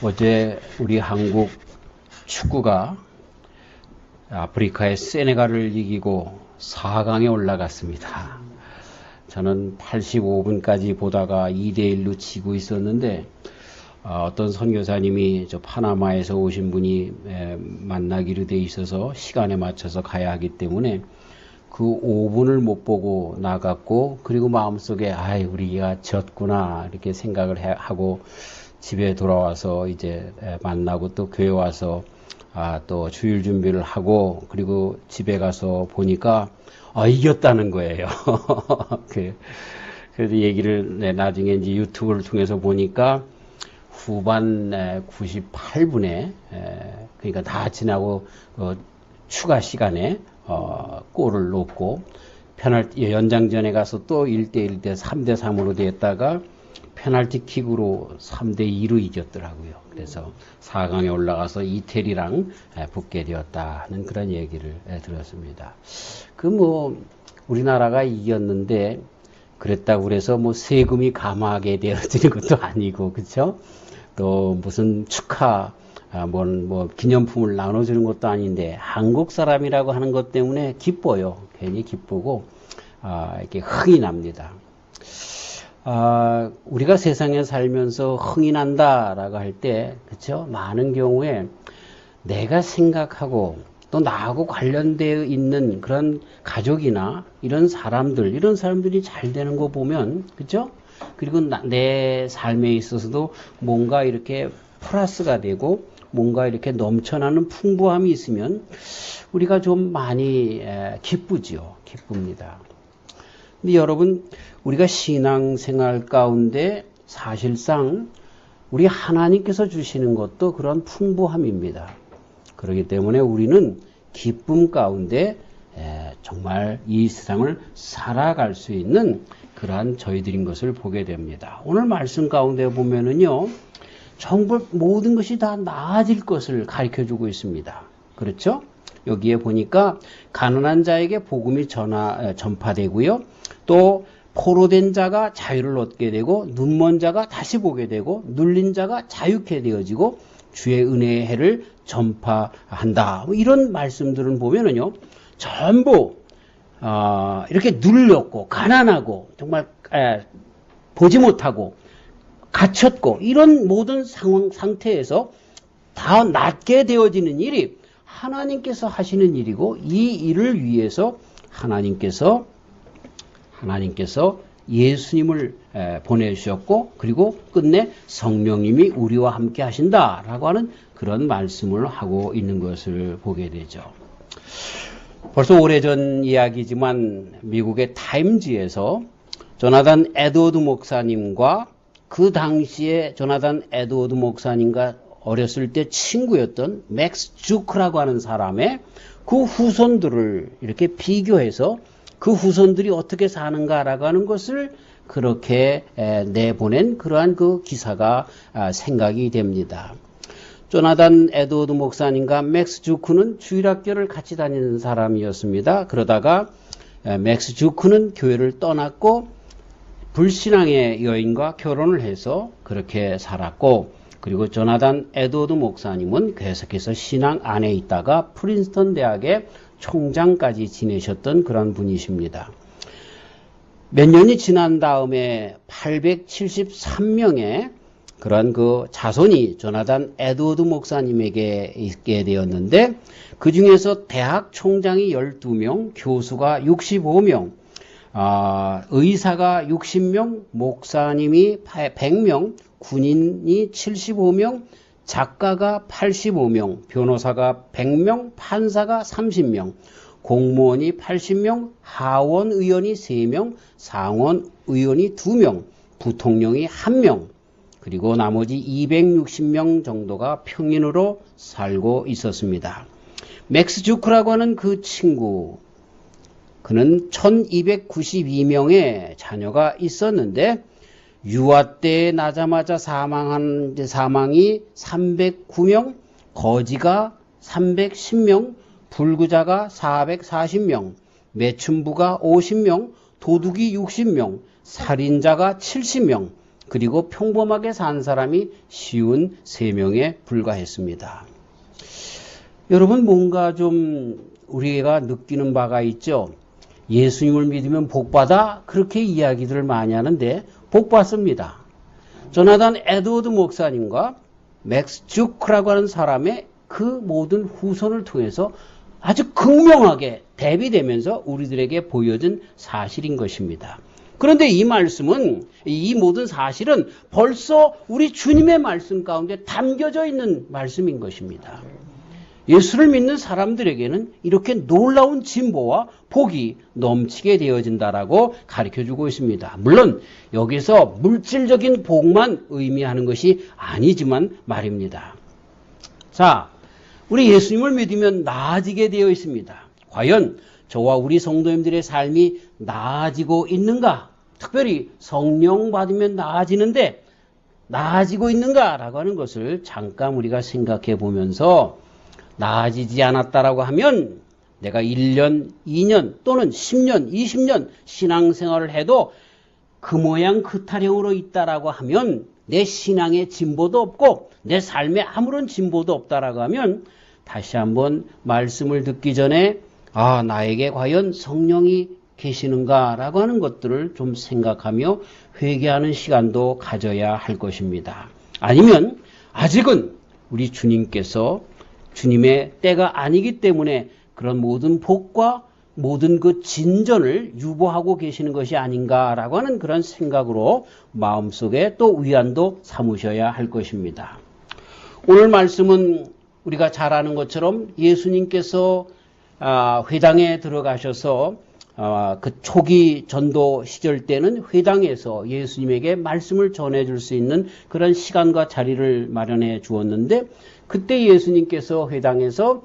어제 우리 한국 축구가 아프리카의 세네갈을 이기고 4강에 올라갔습니다. 저는 85분까지 보다가 2대1로 지고 있었는데 어떤 선교사님이 저 파나마에서 오신 분이 만나기로 돼 있어서 시간에 맞춰서 가야 하기 때문에 그 5분을 못 보고 나갔고, 그리고 마음속에 우리가 졌구나 이렇게 생각을 하고 집에 돌아와서 이제 만나고 또 교회 와서 또 주일 준비를 하고, 그리고 집에 가서 보니까 이겼다는 거예요. 그래서 얘기를 나중에 이제 유튜브를 통해서 보니까 후반 98분에 그러니까 다 지나고 추가 시간에 골을 넣고 페널티 연장전에 가서 또 1대1 대 3대 3으로 됐다가 페널티킥으로 3대2로 이겼더라고요. 그래서 4강에 올라가서 이태리랑 붙게 되었다는 그런 얘기를 들었습니다. 우리나라가 이겼는데 그랬다고 그래서 세금이 감하게 되어지는 것도 아니고, 그렇죠? 또 무슨 축하 기념품을 나눠주는 것도 아닌데 한국 사람이라고 하는 것 때문에 기뻐요. 괜히 기쁘고 이렇게 흥이 납니다. 우리가 세상에 살면서 흥이 난다라고 할 때, 그렇죠? 많은 경우에 내가 생각하고 또 나하고 관련되어 있는 그런 가족이나 이런 사람들이 잘 되는 거 보면, 그렇죠? 그리고 내 삶에 있어서도 뭔가 이렇게 플러스가 되고 뭔가 이렇게 넘쳐나는 풍부함이 있으면 우리가 좀 많이 기쁘지요. 기쁩니다. 근데 여러분, 우리가 신앙생활 가운데 사실상 우리 하나님께서 주시는 것도 그런 풍부함입니다. 그렇기 때문에 우리는 기쁨 가운데 정말 이 세상을 살아갈 수 있는 그러한 저희들인 것을 보게 됩니다. 오늘 말씀 가운데 보면은요, 정말 모든 것이 다 나아질 것을 가르쳐주고 있습니다. 그렇죠? 여기에 보니까 가난한 자에게 복음이 전파되고요. 또 포로된 자가 자유를 얻게 되고, 눈먼 자가 다시 보게 되고, 눌린 자가 자유케 되어지고, 주의 은혜의 해를 전파한다. 이런 말씀들은 보면은요, 전부 이렇게 눌렸고 가난하고 정말 보지 못하고 갇혔고 이런 모든 상태에서 다 낫게 되어지는 일이 하나님께서 하시는 일이고, 이 일을 위해서 하나님께서 예수님을 보내주셨고, 그리고 끝내 성령님이 우리와 함께 하신다라고 하는 그런 말씀을 하고 있는 것을 보게 되죠. 벌써 오래전 이야기지만 미국의 타임지에서 조나단 에드워드 목사님과 그 당시에 조나단 에드워드 목사님과 어렸을 때 친구였던 맥스 주크라고 하는 사람의 그 후손들을 이렇게 비교해서 그 후손들이 어떻게 사는가라고 하는 것을 그렇게 내보낸 그러한 그 기사가 생각이 됩니다. 조나단 에드워드 목사님과 맥스 주크는 주일학교를 같이 다니는 사람이었습니다. 그러다가 맥스 주크는 교회를 떠났고 불신앙의 여인과 결혼을 해서 그렇게 살았고, 그리고 조나단 에드워드 목사님은 계속해서 신앙 안에 있다가 프린스턴 대학의 총장까지 지내셨던 그런 분이십니다. 몇 년이 지난 다음에 873명의 그런 그 자손이 조나단 에드워드 목사님에게 있게 되었는데, 그 중에서 대학 총장이 12명, 교수가 65명, 의사가 60명, 목사님이 100명, 군인이 75명, 작가가 85명, 변호사가 100명, 판사가 30명, 공무원이 80명, 하원 의원이 3명, 상원 의원이 2명, 부통령이 1명, 그리고 나머지 260명 정도가 평인으로 살고 있었습니다. 맥스 주크라고 하는 그 친구, 그는 1292명의 자녀가 있었는데 유아 때 나자마자 사망이 309명, 거지가 310명, 불구자가 440명, 매춘부가 50명, 도둑이 60명, 살인자가 70명, 그리고 평범하게 산 사람이 쉬운 3명에 불과했습니다. 여러분, 뭔가 좀 우리가 느끼는 바가 있죠. 예수님을 믿으면 복받아, 그렇게 이야기들을 많이 하는데 복받습니다. 조나단 에드워드 목사님과 맥스 주크라고 하는 사람의 그 모든 후손을 통해서 아주 극명하게 대비되면서 우리들에게 보여진 사실인 것입니다. 그런데 이 말씀은, 이 모든 사실은 벌써 우리 주님의 말씀 가운데 담겨져 있는 말씀인 것입니다. 예수를 믿는 사람들에게는 이렇게 놀라운 진보와 복이 넘치게 되어진다라고 가르쳐주고 있습니다. 물론 여기서 물질적인 복만 의미하는 것이 아니지만 말입니다. 자, 우리 예수님을 믿으면 나아지게 되어 있습니다. 과연 저와 우리 성도님들의 삶이 나아지고 있는가? 특별히 성령 받으면 나아지는데 나아지고 있는가라고 하는 것을 잠깐 우리가 생각해 보면서, 나아지지 않았다라고 하면 내가 1년, 2년 또는 10년, 20년 신앙생활을 해도 그 모양 그 타령으로 있다라고 하면 내 신앙의 진보도 없고 내 삶에 아무런 진보도 없다라고 하면 다시 한번 말씀을 듣기 전에 나에게 과연 성령이 계시는가라고 하는 것들을 좀 생각하며 회개하는 시간도 가져야 할 것입니다. 아니면 아직은 우리 주님께서 주님의 때가 아니기 때문에 그런 모든 복과 모든 그 진전을 유보하고 계시는 것이 아닌가라고 하는 그런 생각으로 마음속에 또 위안도 삼으셔야 할 것입니다. 오늘 말씀은 우리가 잘 아는 것처럼 예수님께서 회당에 들어가셔서 그 초기 전도 시절 때는 회당에서 예수님에게 말씀을 전해줄 수 있는 그런 시간과 자리를 마련해 주었는데, 그때 예수님께서 회당에서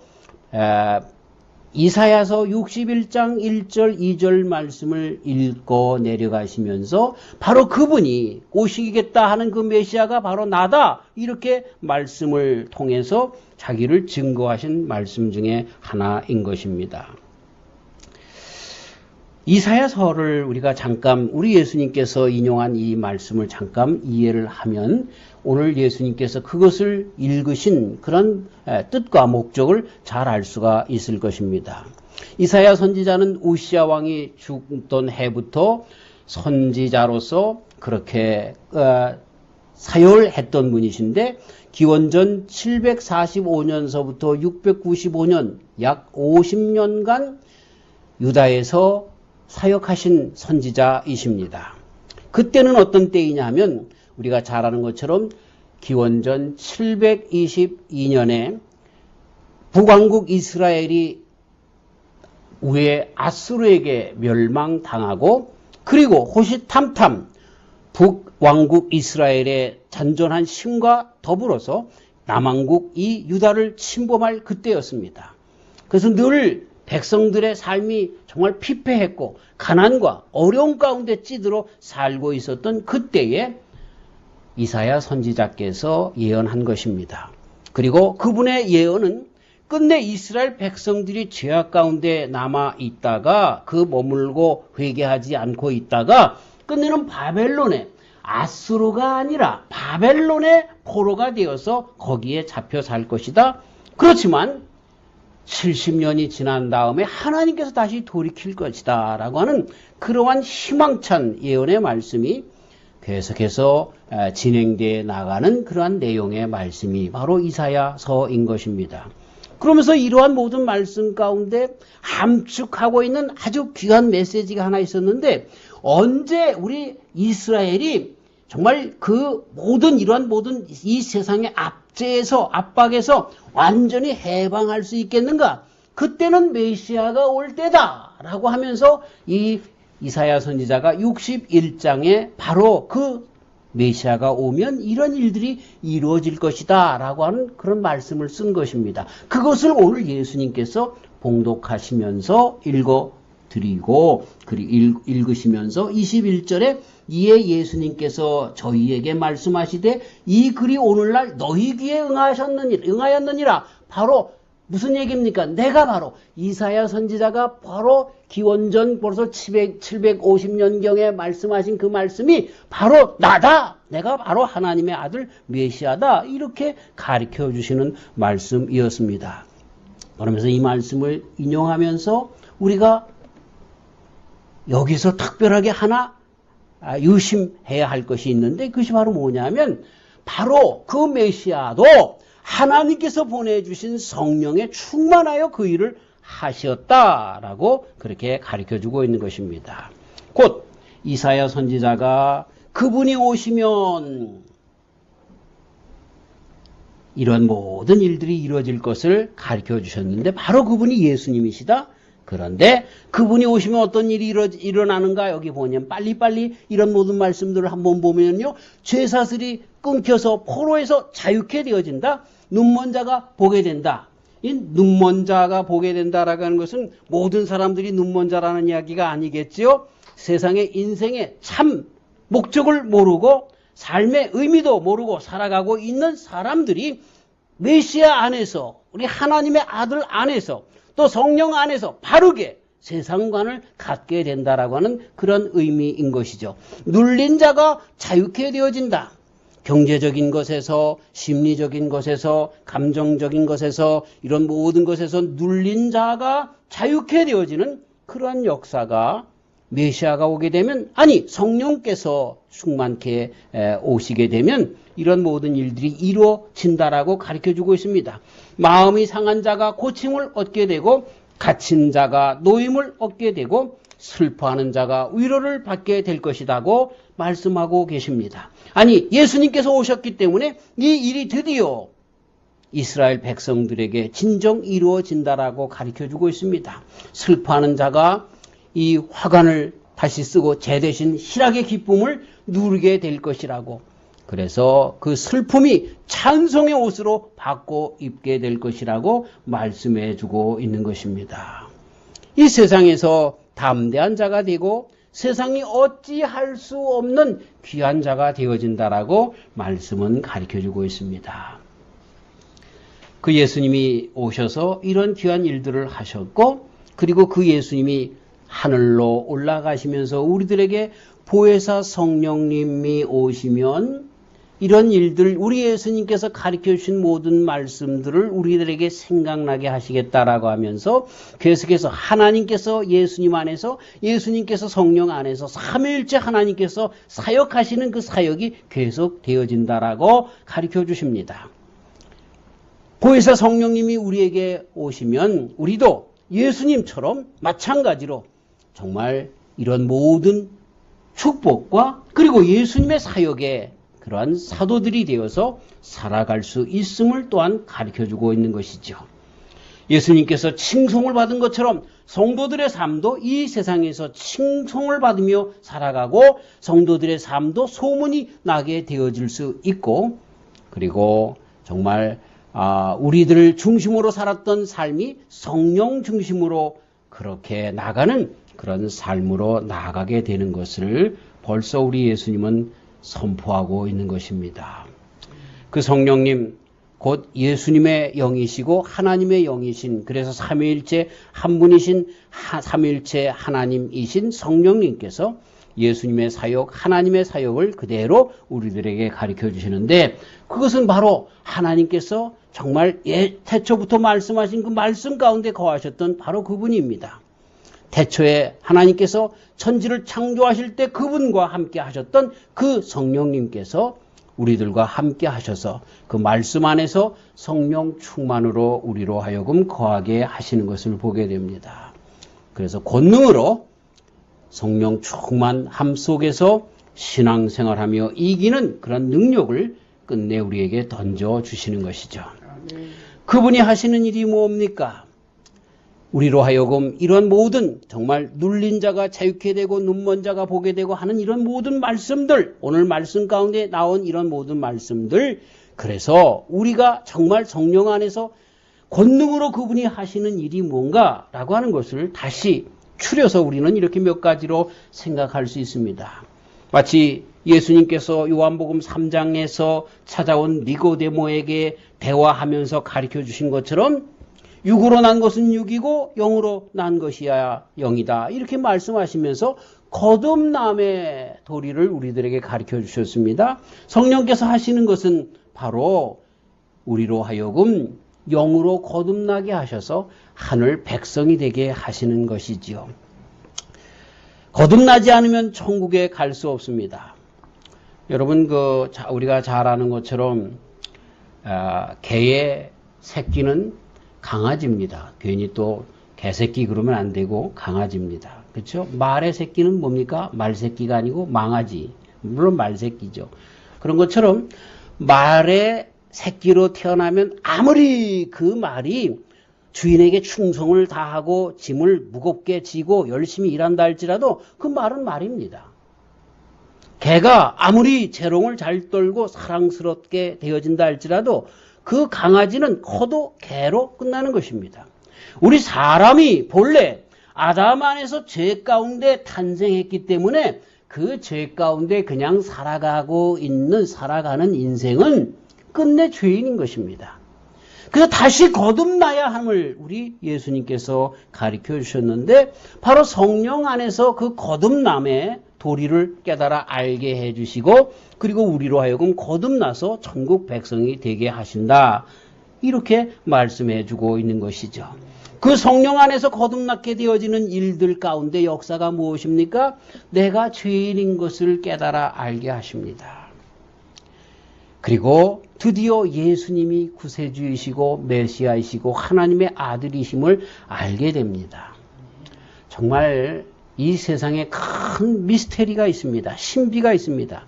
이사야서 61장 1절 2절 말씀을 읽고 내려가시면서 바로 그분이 오시겠다 하는 그 메시아가 바로 나다, 이렇게 말씀을 통해서 자기를 증거하신 말씀 중에 하나인 것입니다. 이사야서를 우리가 잠깐 우리 예수님께서 인용한 이 말씀을 잠깐 이해를 하면 오늘 예수님께서 그것을 읽으신 그런 뜻과 목적을 잘 알 수가 있을 것입니다. 이사야 선지자는 우시야 왕이 죽던 해부터 선지자로서 그렇게 사역했던 분이신데, 기원전 745년서부터 695년 약 50년간 유다에서 사역하신 선지자이십니다. 그때는 어떤 때이냐 하면 우리가 잘 아는 것처럼 기원전 722년에 북왕국 이스라엘이 위에 아수르에게 멸망당하고, 그리고 호시탐탐 북왕국 이스라엘의 잔존한 힘과 더불어서 남왕국 이 유다를 침범할 그때였습니다. 그래서 늘 백성들의 삶이 정말 피폐했고 가난과 어려움 가운데 찌들어 살고 있었던 그때에 이사야 선지자께서 예언한 것입니다. 그리고 그분의 예언은 끝내 이스라엘 백성들이 죄악 가운데 남아 있다가 그 머물고 회개하지 않고 있다가 끝내는 바벨론에, 아수르가 아니라 바벨론의 포로가 되어서 거기에 잡혀 살 것이다. 그렇지만 70년이 지난 다음에 하나님께서 다시 돌이킬 것이다 라고 하는 그러한 희망찬 예언의 말씀이 계속해서 진행되어 나가는 그러한 내용의 말씀이 바로 이사야서인 것입니다. 그러면서 이러한 모든 말씀 가운데 함축하고 있는 아주 귀한 메시지가 하나 있었는데, 언제 우리 이스라엘이 정말 그 모든 이러한 모든 이 세상의 압박에서 완전히 해방할 수 있겠는가? 그때는 메시아가 올 때다라고 하면서 이 이사야 선지자가 61장에 바로 그 메시아가 오면 이런 일들이 이루어질 것이다 라고 하는 그런 말씀을 쓴 것입니다. 그것을 오늘 예수님께서 봉독하시면서 읽어드리고 읽으시면서 21절에 이에 예수님께서 저희에게 말씀하시되 이 글이 오늘날 너희 귀에 응하였느니라. 바로 무슨 얘기입니까? 내가 바로 이사야 선지자가 바로 기원전 벌써 750년경에 말씀하신 그 말씀이 바로 나다. 내가 바로 하나님의 아들 메시아다. 이렇게 가르쳐 주시는 말씀이었습니다. 그러면서 이 말씀을 인용하면서 우리가 여기서 특별하게 하나 유심해야 할 것이 있는데 그것이 바로 뭐냐면 바로 그 메시아도 하나님께서 보내주신 성령에 충만하여 그 일을 하셨다라고 그렇게 가르쳐주고 있는 것입니다. 곧 이사야 선지자가 그분이 오시면 이런 모든 일들이 이루어질 것을 가르쳐 주셨는데 바로 그분이 예수님이시다. 그런데 그분이 오시면 어떤 일이 일어나는가 여기 보면 빨리빨리 이런 모든 말씀들을 한번 보면요. 죄사슬이 끊겨서 포로에서 자유케 되어진다. 눈먼 자가 보게 된다. 이 눈먼 자가 보게 된다라고 하는 것은 모든 사람들이 눈먼 자라는 이야기가 아니겠지요. 세상의 인생의 참 목적을 모르고 삶의 의미도 모르고 살아가고 있는 사람들이 메시아 안에서 우리 하나님의 아들 안에서 또 성령 안에서 바르게 세상관을 갖게 된다라고 하는 그런 의미인 것이죠. 눌린 자가 자유케 되어진다. 경제적인 것에서 심리적인 것에서 감정적인 것에서 이런 모든 것에서 눌린 자가 자유케 되어지는 그러한 역사가 메시아가 오게 되면 아니 성령께서 충만케 오시게 되면 이런 모든 일들이 이루어진다라고 가르쳐주고 있습니다. 마음이 상한 자가 고침을 얻게 되고 갇힌 자가 노임을 얻게 되고 슬퍼하는 자가 위로를 받게 될 것이라고 말씀하고 계십니다. 아니 예수님께서 오셨기 때문에 이 일이 드디어 이스라엘 백성들에게 진정 이루어진다라고 가르쳐주고 있습니다. 슬퍼하는 자가 이 화관을 다시 쓰고 제 대신 희락의 기쁨을 누리게 될 것이라고 그래서 그 슬픔이 찬송의 옷으로 바꿔 입게 될 것이라고 말씀해 주고 있는 것입니다. 이 세상에서 담대한 자가 되고 세상이 어찌할 수 없는 귀한 자가 되어진다라고 말씀은 가르쳐 주고 있습니다. 그 예수님이 오셔서 이런 귀한 일들을 하셨고 그리고 그 예수님이 하늘로 올라가시면서 우리들에게 보혜사 성령님이 오시면 이런 일들 우리 예수님께서 가르쳐 주신 모든 말씀들을 우리들에게 생각나게 하시겠다라고 하면서 계속해서 하나님께서 예수님 안에서 예수님께서 성령 안에서 삼위일체 하나님께서 사역하시는 그 사역이 계속 되어진다라고 가르쳐 주십니다. 보혜사 성령님이 우리에게 오시면 우리도 예수님처럼 마찬가지로 정말 이런 모든 축복과 그리고 예수님의 사역에 그러한 사도들이 되어서 살아갈 수 있음을 또한 가르쳐주고 있는 것이죠. 예수님께서 칭송을 받은 것처럼 성도들의 삶도 이 세상에서 칭송을 받으며 살아가고 성도들의 삶도 소문이 나게 되어질 수 있고 그리고 정말 우리들을 중심으로 살았던 삶이 성령 중심으로 그렇게 나가는 그런 삶으로 나아가게 되는 것을 벌써 우리 예수님은 선포하고 있는 것입니다. 그 성령님 곧 예수님의 영이시고 하나님의 영이신 그래서 삼위일체 한 분이신 삼위일체 하나님이신 성령님께서 예수님의 사역 하나님의 사역을 그대로 우리들에게 가르쳐 주시는데 그것은 바로 하나님께서 정말 태초부터 말씀하신 그 말씀 가운데 거하셨던 바로 그분입니다. 태초에 하나님께서 천지를 창조하실 때 그분과 함께 하셨던 그 성령님께서 우리들과 함께 하셔서 그 말씀 안에서 성령 충만으로 우리로 하여금 거하게 하시는 것을 보게 됩니다. 그래서 권능으로 성령 충만함 속에서 신앙생활하며 이기는 그런 능력을 끝내 우리에게 던져주시는 것이죠. 그분이 하시는 일이 뭡니까? 우리로 하여금 이런 모든 정말 눌린 자가 자유케 되고 눈먼 자가 보게 되고 하는 이런 모든 말씀들 오늘 말씀 가운데 나온 이런 모든 말씀들 그래서 우리가 정말 성령 안에서 권능으로 그분이 하시는 일이 뭔가라고 하는 것을 다시 추려서 우리는 이렇게 몇 가지로 생각할 수 있습니다. 마치 예수님께서 요한복음 3장에서 찾아온 니고데모에게 대화하면서 가르쳐 주신 것처럼 육으로 난 것은 육이고 영으로 난 것이야 영이다. 이렇게 말씀하시면서 거듭남의 도리를 우리들에게 가르쳐 주셨습니다. 성령께서 하시는 것은 바로 우리로 하여금 영으로 거듭나게 하셔서 하늘 백성이 되게 하시는 것이지요. 거듭나지 않으면 천국에 갈 수 없습니다. 여러분, 우리가 잘 아는 것처럼, 개의 새끼는 강아지입니다. 괜히 또 개새끼 그러면 안 되고 강아지입니다. 그렇죠? 말의 새끼는 뭡니까? 말새끼가 아니고 망아지. 물론 말새끼죠. 그런 것처럼 말의 새끼로 태어나면 아무리 그 말이 주인에게 충성을 다하고 짐을 무겁게 지고 열심히 일한다 할지라도 그 말은 말입니다. 개가 아무리 재롱을 잘 떨고 사랑스럽게 되어진다 할지라도 그 강아지는 커도 개로 끝나는 것입니다. 우리 사람이 본래 아담 안에서 죄 가운데 탄생했기 때문에 그 죄 가운데 그냥 살아가는 인생은 끝내 죄인인 것입니다. 그래서 다시 거듭나야 함을 우리 예수님께서 가르쳐 주셨는데 바로 성령 안에서 그 거듭남의 도리를 깨달아 알게 해주시고 그리고 우리로 하여금 거듭나서 천국 백성이 되게 하신다. 이렇게 말씀해 주고 있는 것이죠. 그 성령 안에서 거듭나게 되어지는 일들 가운데 역사가 무엇입니까? 내가 죄인인 것을 깨달아 알게 하십니다. 그리고 드디어 예수님이 구세주이시고 메시아이시고 하나님의 아들이심을 알게 됩니다. 정말 이 세상에 큰 미스테리가 있습니다. 신비가 있습니다.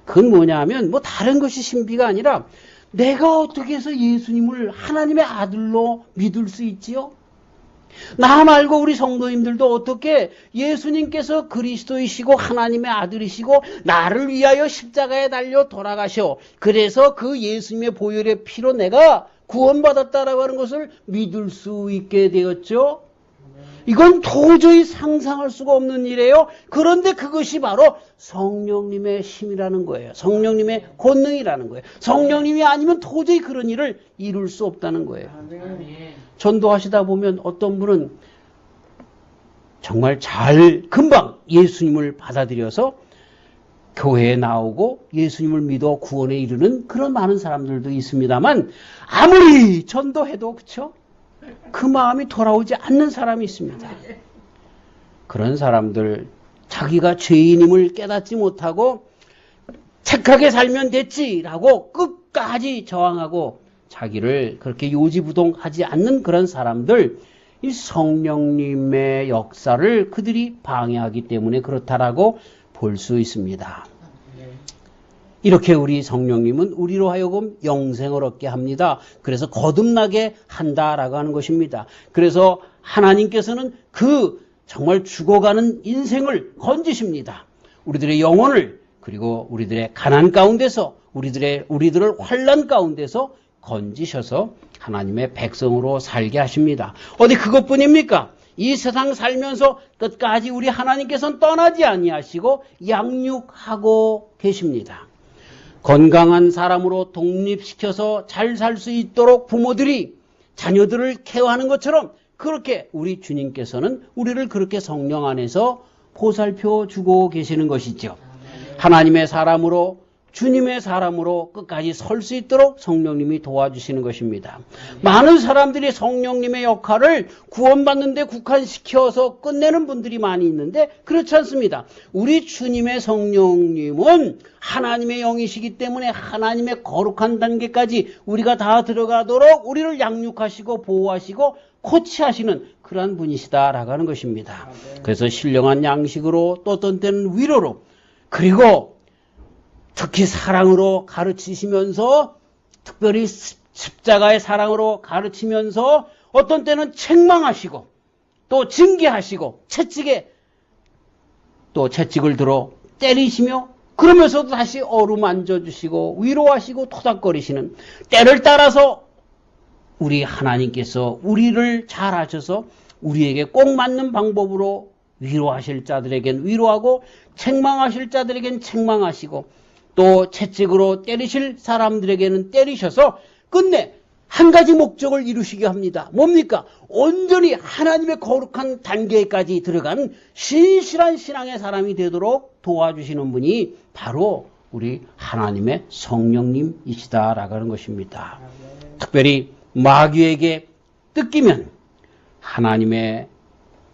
그건 뭐냐 하면 다른 것이 신비가 아니라 내가 어떻게 해서 예수님을 하나님의 아들로 믿을 수 있지요? 나 말고 우리 성도님들도 어떻게 예수님께서 그리스도이시고 하나님의 아들이시고 나를 위하여 십자가에 달려 돌아가셔. 그래서 그 예수님의 보혈의 피로 내가 구원받았다라고 하는 것을 믿을 수 있게 되었죠. 이건 도저히 상상할 수가 없는 일이에요. 그런데 그것이 바로 성령님의 힘이라는 거예요. 성령님의 권능이라는 거예요. 성령님이 아니면 도저히 그런 일을 이룰 수 없다는 거예요. 전도하시다 보면 어떤 분은 정말 금방 예수님을 받아들여서 교회에 나오고 예수님을 믿어 구원에 이르는 그런 많은 사람들도 있습니다만 아무리 전도해도 그렇죠? 그 마음이 돌아오지 않는 사람이 있습니다. 그런 사람들 자기가 죄인임을 깨닫지 못하고 착하게 살면 됐지라고 끝까지 저항하고 자기를 그렇게 요지부동하지 않는 그런 사람들, 이 성령님의 역사를 그들이 방해하기 때문에 그렇다라고 볼 수 있습니다. 이렇게 우리 성령님은 우리로 하여금 영생을 얻게 합니다. 그래서 거듭나게 한다라고 하는 것입니다. 그래서 하나님께서는 그 정말 죽어가는 인생을 건지십니다. 우리들의 영혼을 그리고 우리들의 가난 가운데서 우리들을 환난 가운데서 건지셔서 하나님의 백성으로 살게 하십니다. 어디 그것뿐입니까? 이 세상 살면서 끝까지 우리 하나님께서는 떠나지 아니하시고 양육하고 계십니다. 건강한 사람으로 독립시켜서 잘 살 수 있도록 부모들이 자녀들을 케어하는 것처럼 그렇게 우리 주님께서는 우리를 그렇게 성령 안에서 보살펴 주고 계시는 것이죠. 하나님의 사람으로 주님의 사람으로 끝까지 설 수 있도록 성령님이 도와주시는 것입니다. 많은 사람들이 성령님의 역할을 구원받는 데 국한시켜서 끝내는 분들이 많이 있는데 그렇지 않습니다. 우리 주님의 성령님은 하나님의 영이시기 때문에 하나님의 거룩한 단계까지 우리가 다 들어가도록 우리를 양육하시고 보호하시고 코치하시는 그러한 분이시다라고 하는 것입니다. 그래서 신령한 양식으로 또 어떤 때는 위로로 그리고 특히 사랑으로 가르치시면서 특별히 십자가의 사랑으로 가르치면서 어떤 때는 책망하시고 또 징계하시고 채찍을 들어 때리시며 그러면서도 다시 어루만져 주시고 위로하시고 토닥거리시는 때를 따라서 우리 하나님께서 우리를 잘 아셔서 우리에게 꼭 맞는 방법으로 위로하실 자들에겐 위로하고 책망하실 자들에겐 책망하시고 또 채찍으로 때리실 사람들에게는 때리셔서 끝내 한 가지 목적을 이루시게 합니다. 뭡니까? 온전히 하나님의 거룩한 단계까지 들어간 신실한 신앙의 사람이 되도록 도와주시는 분이 바로 우리 하나님의 성령님이시다라고 하는 것입니다. 특별히 마귀에게 뜯기면 하나님의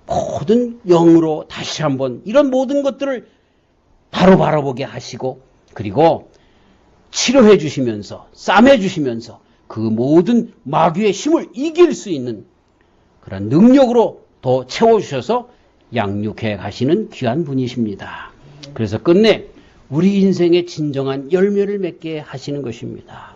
모든 영으로 다시 한번 이런 모든 것들을 바로 바라보게 하시고, 그리고 치료해 주시면서 싸매 주시면서 그 모든 마귀의 힘을 이길 수 있는 그런 능력으로 더 채워주셔서 양육해 가시는 귀한 분이십니다. 그래서 끝내 우리 인생의 진정한 열매를 맺게 하시는 것입니다.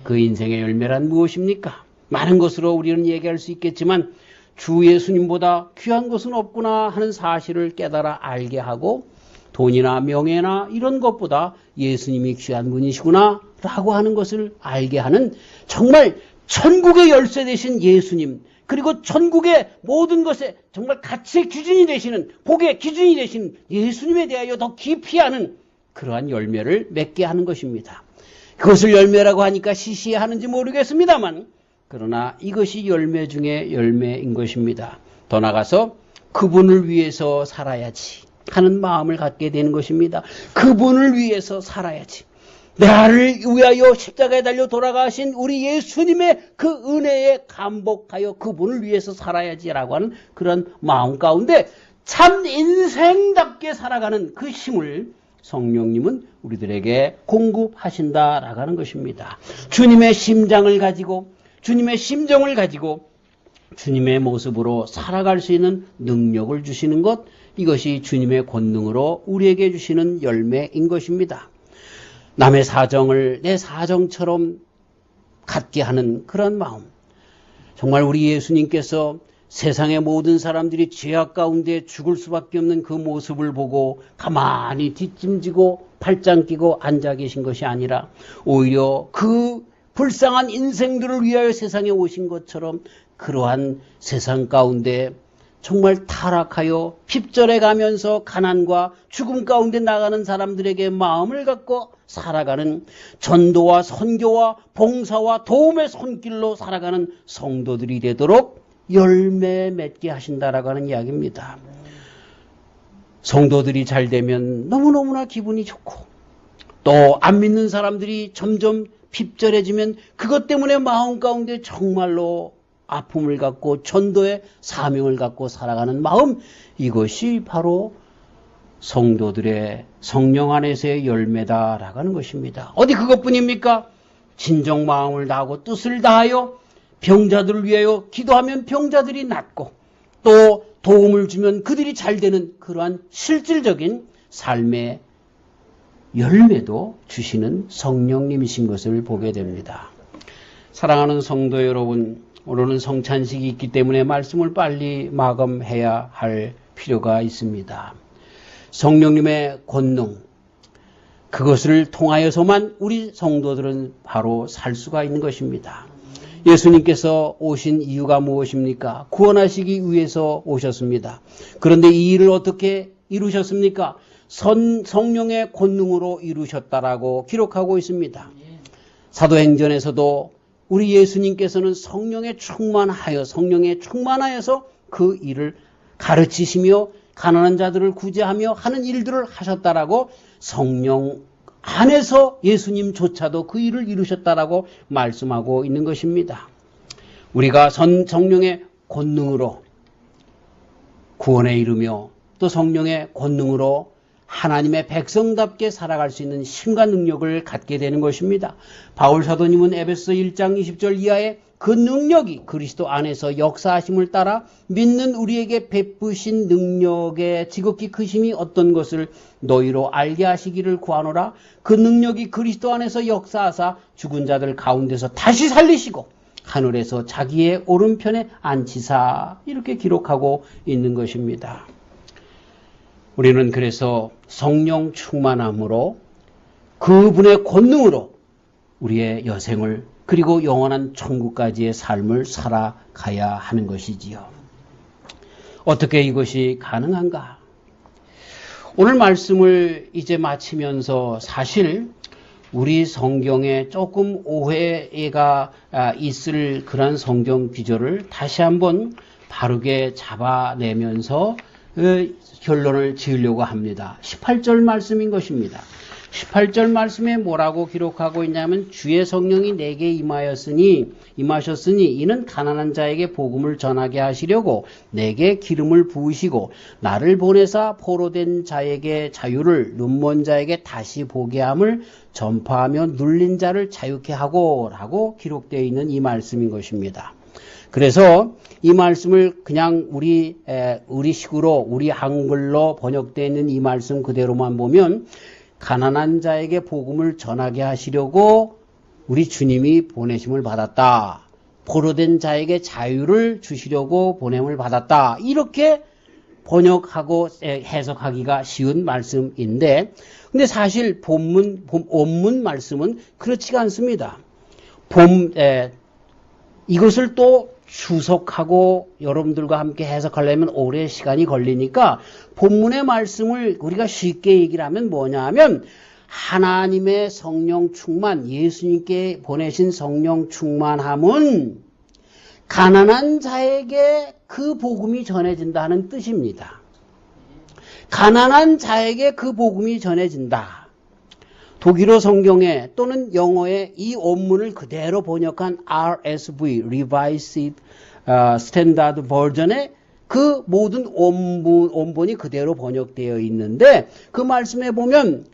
그 인생의 열매란 무엇입니까? 많은 것으로 우리는 얘기할 수 있겠지만 주 예수님보다 귀한 것은 없구나 하는 사실을 깨달아 알게 하고, 돈이나 명예나 이런 것보다 예수님이 귀한 분이시구나 라고 하는 것을 알게 하는, 정말 천국의 열쇠 되신 예수님, 그리고 천국의 모든 것에 정말 가치의 기준이 되시는, 복의 기준이 되시는 예수님에 대하여 더 깊이 아는 그러한 열매를 맺게 하는 것입니다. 그것을 열매라고 하니까 시시하는지 모르겠습니다만, 그러나 이것이 열매 중에 열매인 것입니다. 더 나아가서 그분을 위해서 살아야지 하는 마음을 갖게 되는 것입니다. 그분을 위해서 살아야지. 나를 위하여 십자가에 달려 돌아가신 우리 예수님의 그 은혜에 감복하여 그분을 위해서 살아야지라고 하는 그런 마음 가운데 참 인생답게 살아가는 그 힘을 성령님은 우리들에게 공급하신다라고 하는 것입니다. 주님의 심장을 가지고, 주님의 심정을 가지고 주님의 모습으로 살아갈 수 있는 능력을 주시는 것, 이것이 주님의 권능으로 우리에게 주시는 열매인 것입니다. 남의 사정을 내 사정처럼 갖게 하는 그런 마음. 정말 우리 예수님께서 세상의 모든 사람들이 죄악 가운데 죽을 수밖에 없는 그 모습을 보고 가만히 뒷짐지고 팔짱 끼고 앉아 계신 것이 아니라 오히려 그 불쌍한 인생들을 위하여 세상에 오신 것처럼 그러한 세상 가운데 정말 타락하여 핍절해 가면서 가난과 죽음 가운데 나가는 사람들에게 마음을 갖고 살아가는, 전도와 선교와 봉사와 도움의 손길로 살아가는 성도들이 되도록 열매 맺게 하신다라고 하는 이야기입니다. 성도들이 잘 되면 너무너무나 기분이 좋고, 또 안 믿는 사람들이 점점 핍절해지면 그것 때문에 마음 가운데 정말로 아픔을 갖고 전도의 사명을 갖고 살아가는 마음, 이것이 바로 성도들의 성령 안에서의 열매다라고 하는 것입니다. 어디 그것뿐입니까? 진정 마음을 다하고 뜻을 다하여 병자들을 위하여 기도하면 병자들이 낫고, 또 도움을 주면 그들이 잘 되는 그러한 실질적인 삶의 열매도 주시는 성령님이신 것을 보게 됩니다. 사랑하는 성도 여러분, 오늘은 성찬식이 있기 때문에 말씀을 빨리 마감해야 할 필요가 있습니다. 성령님의 권능, 그것을 통하여서만 우리 성도들은 바로 살 수가 있는 것입니다. 예수님께서 오신 이유가 무엇입니까? 구원하시기 위해서 오셨습니다. 그런데 이 일을 어떻게 이루셨습니까? 성령의 권능으로 이루셨다라고 기록하고 있습니다. 사도행전에서도 우리 예수님께서는 성령에 충만하여서 그 일을 가르치시며 가난한 자들을 구제하며 하는 일들을 하셨다라고, 성령 안에서 예수님조차도 그 일을 이루셨다라고 말씀하고 있는 것입니다. 우리가 성령의 권능으로 구원에 이르며 또 성령의 권능으로 하나님의 백성답게 살아갈 수 있는 힘과 능력을 갖게 되는 것입니다. 바울 사도님은 에베소 1장 20절 이하에 그 능력이 그리스도 안에서 역사하심을 따라 믿는 우리에게 베푸신 능력의 지극히 크심이 어떤 것을 너희로 알게 하시기를 구하노라. 그 능력이 그리스도 안에서 역사하사 죽은 자들 가운데서 다시 살리시고 하늘에서 자기의 오른편에 앉히사, 이렇게 기록하고 있는 것입니다. 우리는 그래서 성령 충만함으로 그분의 권능으로 우리의 여생을, 그리고 영원한 천국까지의 삶을 살아가야 하는 것이지요. 어떻게 이것이 가능한가? 오늘 말씀을 이제 마치면서 사실 우리 성경에 조금 오해가 있을 그런 성경 구절을 다시 한번 바르게 잡아내면서 결론을 지으려고 합니다. 18절 말씀인 것입니다. 18절 말씀에 뭐라고 기록하고 있냐면 주의 성령이 내게 임하셨으니 이는 가난한 자에게 복음을 전하게 하시려고 내게 기름을 부으시고 나를 보내사 포로된 자에게 자유를 눈먼 자에게 다시 보게 함을 전파하며 눌린 자를 자유케 하고 라고 기록되어 있는 이 말씀인 것입니다. 그래서 이 말씀을 그냥 우리식으로 우리 한글로 번역되어 있는 이 말씀 그대로만 보면 가난한 자에게 복음을 전하게 하시려고 우리 주님이 보내심을 받았다. 포로된 자에게 자유를 주시려고 보냄을 받았다. 이렇게 번역하고 해석하기가 쉬운 말씀인데 근데 사실 원문 말씀은 그렇지가 않습니다. 이것을 또 주석하고 여러분들과 함께 해석하려면 오래 시간이 걸리니까 본문의 말씀을 우리가 쉽게 얘기를 하면 뭐냐 하면 하나님의 성령 충만, 예수님께 보내신 성령 충만함은 가난한 자에게 그 복음이 전해진다는 뜻입니다. 가난한 자에게 그 복음이 전해진다. 독일어 성경에 또는 영어에 이 원문을 그대로 번역한 RSV, Revised Standard Version에 그 모든 원본이 그대로 번역되어 있는데 그 말씀에 보면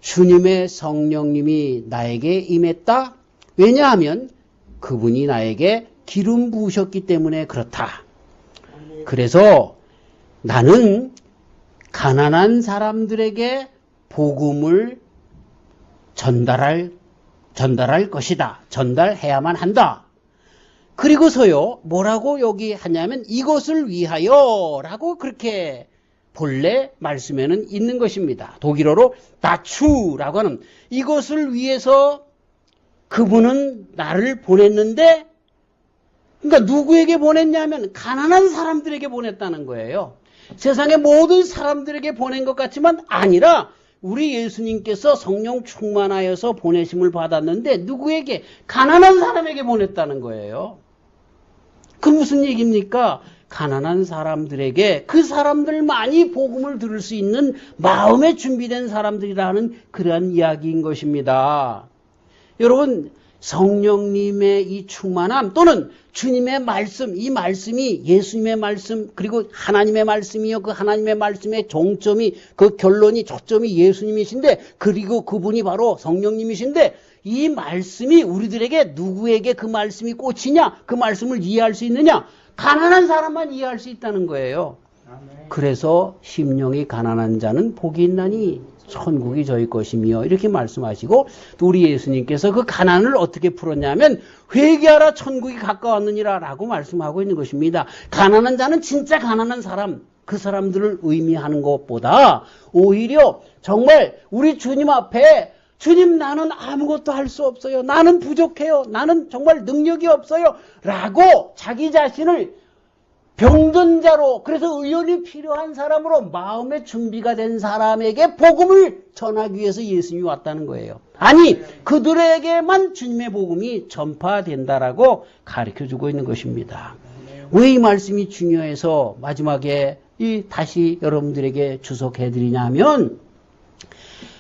주님의 성령님이 나에게 임했다. 왜냐하면 그분이 나에게 기름 부으셨기 때문에 그렇다. 그래서 나는 가난한 사람들에게 복음을 전달할 것이다. 전달해야만 한다. 그리고서요, 뭐라고 여기 하냐면 이것을 위하여 라고 그렇게 본래 말씀에는 있는 것입니다. 독일어로 다추라고 하는 이것을 위해서 그분은 나를 보냈는데 그러니까 누구에게 보냈냐면 가난한 사람들에게 보냈다는 거예요. 세상의 모든 사람들에게 보낸 것 같지만 아니라 우리 예수님께서 성령 충만하여서 보내심을 받았는데 누구에게? 가난한 사람에게 보냈다는 거예요. 그 무슨 얘기입니까? 가난한 사람들에게 그 사람들만이 복음을 들을 수 있는 마음에 준비된 사람들이라는 그러한 이야기인 것입니다. 여러분 성령님의 이 충만함 또는 주님의 말씀, 이 말씀이 예수님의 말씀 그리고 하나님의 말씀이요. 그 하나님의 말씀의 종점이 그 결론이 초점이 예수님이신데 그리고 그분이 바로 성령님이신데 이 말씀이 우리들에게 누구에게 그 말씀이 꽂히냐? 그 말씀을 이해할 수 있느냐? 가난한 사람만 이해할 수 있다는 거예요. 그래서 심령이 가난한 자는 복이 있나니 천국이 저희 것이며 이렇게 말씀하시고 또 우리 예수님께서 그 가난을 어떻게 풀었냐면 회개하라 천국이 가까웠느니라 라고 말씀하고 있는 것입니다. 가난한 자는 진짜 가난한 사람 그 사람들을 의미하는 것보다 오히려 정말 우리 주님 앞에 주님 나는 아무것도 할 수 없어요. 나는 부족해요. 나는 정말 능력이 없어요. 라고 자기 자신을 병든 자로 그래서 의원이 필요한 사람으로 마음의 준비가 된 사람에게 복음을 전하기 위해서 예수님이 왔다는 거예요. 아니 그들에게만 주님의 복음이 전파된다라고 가르쳐주고 있는 것입니다. 왜 이 말씀이 중요해서 마지막에 다시 여러분들에게 주석해드리냐면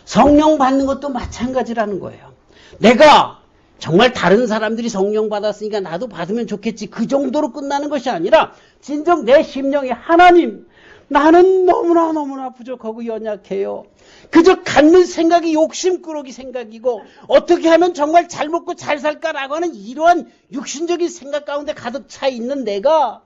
성령 받는 것도 마찬가지라는 거예요. 내가 정말 다른 사람들이 성령 받았으니까 나도 받으면 좋겠지. 그 정도로 끝나는 것이 아니라 진정 내 심령이 하나님 나는 너무나 부족하고 연약해요. 그저 갖는 생각이 욕심꾸러기 생각이고 어떻게 하면 정말 잘 먹고 잘 살까라고 하는 이러한 육신적인 생각 가운데 가득 차 있는 내가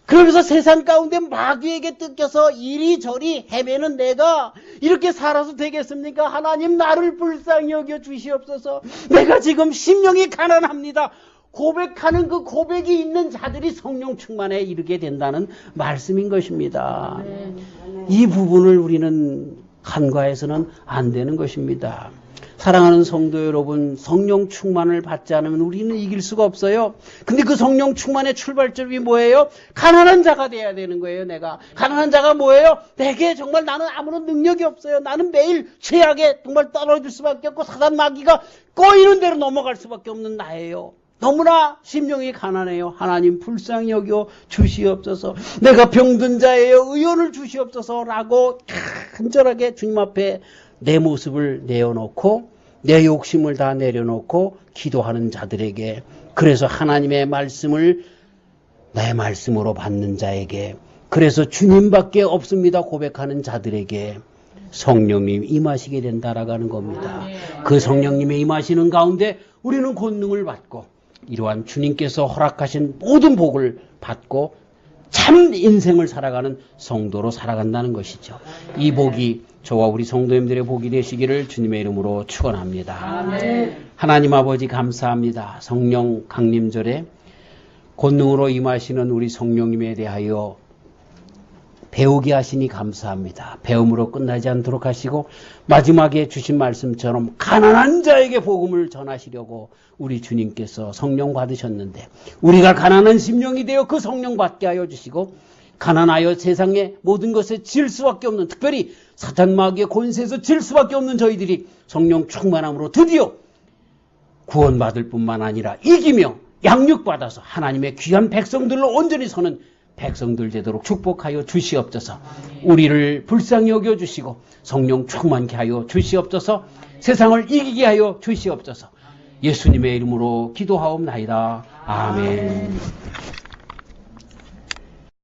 그러면서 세상 가운데 마귀에게 뜯겨서 이리저리 헤매는 내가 이렇게 살아서 되겠습니까? 하나님 나를 불쌍히 여겨 주시옵소서. 내가 지금 심령이 가난합니다. 고백하는 그 고백이 있는 자들이 성령 충만에 이르게 된다는 말씀인 것입니다. 이 부분을 우리는 간과해서는 안 되는 것입니다. 사랑하는 성도 여러분, 성령 충만을 받지 않으면 우리는 이길 수가 없어요. 근데 그 성령 충만의 출발점이 뭐예요? 가난한 자가 돼야 되는 거예요. 내가 가난한 자가 뭐예요? 내게 정말 나는 아무런 능력이 없어요. 나는 매일 죄악에 정말 떨어질 수밖에 없고 사단 마귀가 꼬이는 대로 넘어갈 수밖에 없는 나예요. 너무나 심령이 가난해요. 하나님 불쌍히 여겨 주시옵소서. 내가 병든 자예요. 의원을 주시옵소서라고 간절하게 주님 앞에 내 모습을 내어놓고 내 욕심을 다 내려놓고 기도하는 자들에게, 그래서 하나님의 말씀을 내 말씀으로 받는 자에게, 그래서 주님밖에 없습니다 고백하는 자들에게 성령님이 임하시게 된다라고 하는 겁니다. 그 성령님의 임하시는 가운데 우리는 권능을 받고 이러한 주님께서 허락하신 모든 복을 받고 참 인생을 살아가는 성도로 살아간다는 것이죠. 이 복이 저와 우리 성도님들의 복이 되시기를 주님의 이름으로 축원합니다. 아멘. 하나님 아버지 감사합니다. 성령 강림절에 권능으로 임하시는 우리 성령님에 대하여 배우게 하시니 감사합니다. 배움으로 끝나지 않도록 하시고 마지막에 주신 말씀처럼 가난한 자에게 복음을 전하시려고 우리 주님께서 성령 받으셨는데 우리가 가난한 심령이 되어 그 성령 받게 하여 주시고 가난하여 세상의 모든 것에 질 수밖에 없는, 특별히 사탄 마귀의 권세에서 질 수밖에 없는 저희들이 성령 충만함으로 드디어 구원받을 뿐만 아니라 이기며 양육받아서 하나님의 귀한 백성들로 온전히 서는 백성들 되도록 축복하여 주시옵소서. 우리를 불쌍히 여겨주시고 성령 충만케 하여 주시옵소서. 세상을 이기게 하여 주시옵소서. 예수님의 이름으로 기도하옵나이다. 아멘.